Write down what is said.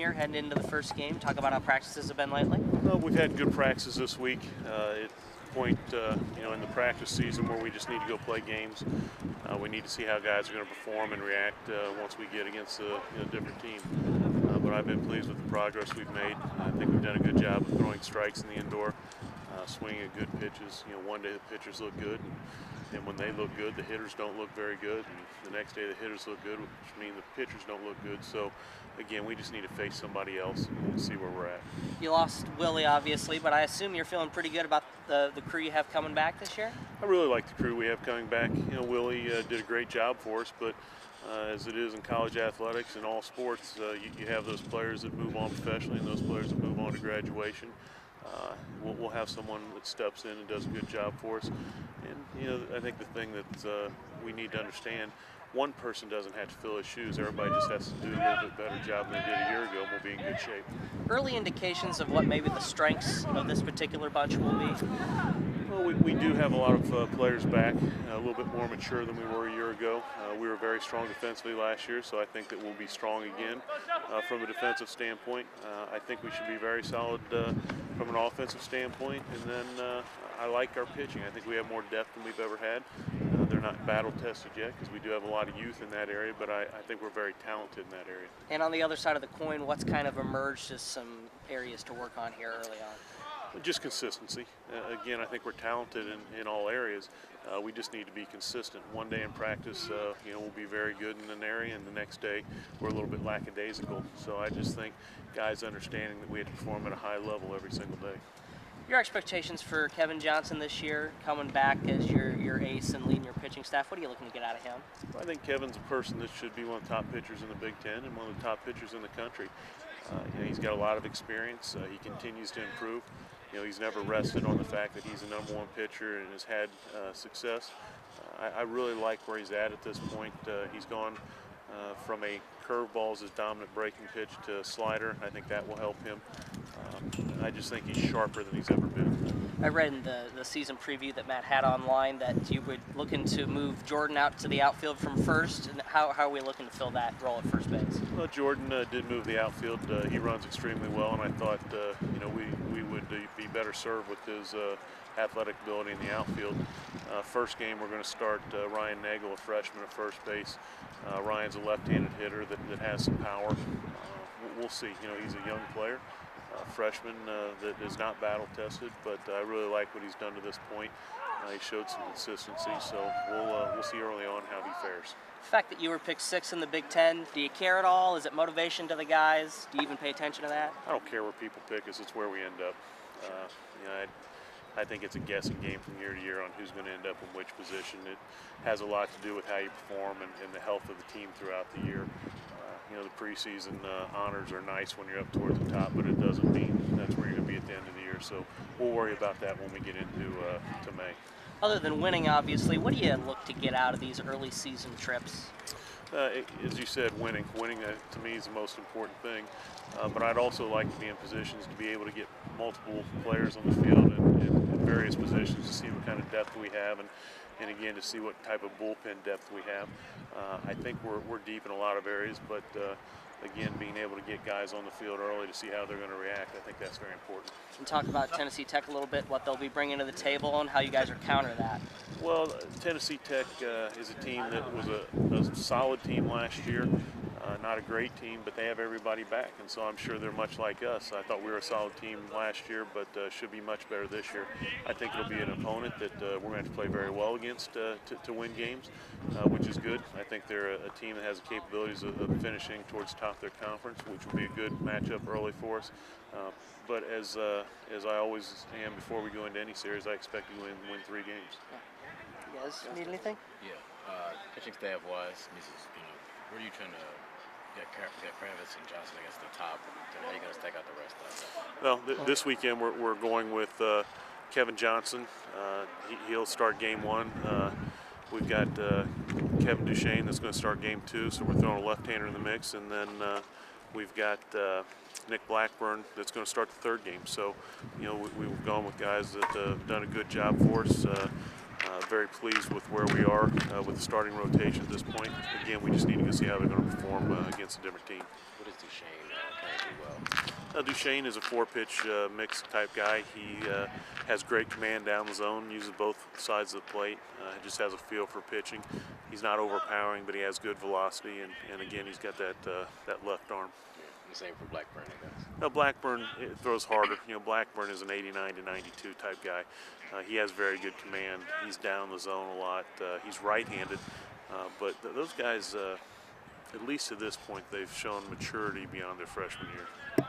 here heading into the first game. Talk about how practices have been lately. Well, we've had good practice this week. At point, in the practice season where we just need to go play games. We need to see how guys are going to perform and react once we get against a different team. But I've been pleased with the progress we've made. I think we've done a good job of throwing strikes in the indoor, swinging at good pitches. One day the pitchers look good, and when they look good, the hitters don't look very good. And the next day the hitters look good, which means the pitchers don't look good. So, again, we just need to face somebody else and see where we're at. You lost Willie, obviously, but I assume you're feeling pretty good about the crew you have coming back this year? I really like the crew we have coming back. Willie did a great job for us, but as it is in college athletics and all sports, you have those players that move on professionally and those players that move on to graduation. We'll have someone that steps in and does a good job for us. And, I think the thing that we need to understand, one person doesn't have to fill his shoes. Everybody just has to do a little bit better job than they did a year ago, and we'll be in good shape. Early indications of what maybe the strengths of this particular bunch will be? Well, we do have a lot of players back, a little bit more mature than we were a year ago. We were very strong defensively last year, so I think that we'll be strong again from a defensive standpoint. I think we should be very solid from an offensive standpoint, and then I like our pitching. I think we have more depth than we've ever had. They're not battle tested yet because we do have a lot of youth in that area, but I think we're very talented in that area. And on the other side of the coin, what's kind of emerged as some areas to work on here early on? Just consistency. Again, I think we're talented in all areas. We just need to be consistent. One day in practice, we'll be very good in an area, and the next day we're a little bit lackadaisical. So I just think guys understanding that we have to perform at a high level every single day. Your expectations for Kevin Johnson this year, coming back as your ace and leading your pitching staff, what are you looking to get out of him? I think Kevin's a person that should be one of the top pitchers in the Big Ten and one of the top pitchers in the country. He's got a lot of experience. He continues to improve. He's never rested on the fact that he's a #1 pitcher and has had success. I really like where he's at this point. He's gone from a curveball as his dominant breaking pitch to a slider. I think that will help him. I just think he's sharper than he's ever been. I read in the season preview that Matt had online that you were looking to move Jordan out to the outfield from first. And how are we looking to fill that role at first base? Well, Jordan did move the outfield. He runs extremely well, and I thought we would be better served with his athletic ability in the outfield. First game, we're going to start Ryan Nagel, a freshman at first base. Ryan's a left-handed hitter that has some power. We'll see. He's a young player. Freshman that is not battle tested, but I really like what he's done to this point. He showed some consistency, so we'll see early on how he fares. The fact that you were picked 6th in the Big Ten, do you care at all? Is it motivation to the guys? Do you even pay attention to that? I don't care where people pick us, it's where we end up. I think it's a guessing game from year to year on who's going to end up in which position. It has a lot to do with how you perform and the health of the team throughout the year. The preseason honors are nice when you're up towards the top, but it doesn't mean that's where you're going to be at the end of the year. So we'll worry about that when we get into to May. Other than winning, obviously, what do you look to get out of these early season trips? As you said, winning. Winning to me is the most important thing. But I'd also like to be in positions to be able to get multiple players on the field in various positions to see what kind of depth we have, and again to see what type of bullpen depth we have. I think we're deep in a lot of areas, but again, being able to get guys on the field early to see how they're going to react, I think that's very important. And talk about Tennessee Tech a little bit, what they'll be bringing to the table and how you guys are countering that. Well, Tennessee Tech is a team that was a solid team last year. Not a great team, but they have everybody back, and so I'm sure they're much like us. I thought we were a solid team last year, but should be much better this year. I think it'll be an opponent that we're going to have to play very well against to win games, which is good. I think they're a team that has the capabilities of finishing towards the top of their conference, which will be a good matchup early for us. But as I always am before we go into any series, I expect to win 3 games. You guys need anything? Yeah, pitching staff-wise, where are you trying to get Kravis and Johnson against the top? How are you going to stack out the rest of that? Well, this weekend we're going with Kevin Johnson. He'll start game 1. We've got Kevin Duchesne that's going to start game 2, so we're throwing a left-hander in the mix, and then we've got Nick Blackburn that's going to start the 3rd game. So, we've gone with guys that have done a good job for us. Very pleased with where we are with the starting rotation at this point. Again, we just need to see how they're going to perform against a different team. What is Duchesne currently? Duchesne is a four-pitch mix type guy. He has great command down the zone, uses both sides of the plate, just has a feel for pitching. He's not overpowering, but he has good velocity, and again, he's got that left arm. Yeah, the same for Blackburn, I guess. Now, Blackburn throws harder. Blackburn is an 89 to 92 type guy. He has very good command. He's down the zone a lot. He's right-handed, but those guys, at least to this point, they've shown maturity beyond their freshman year.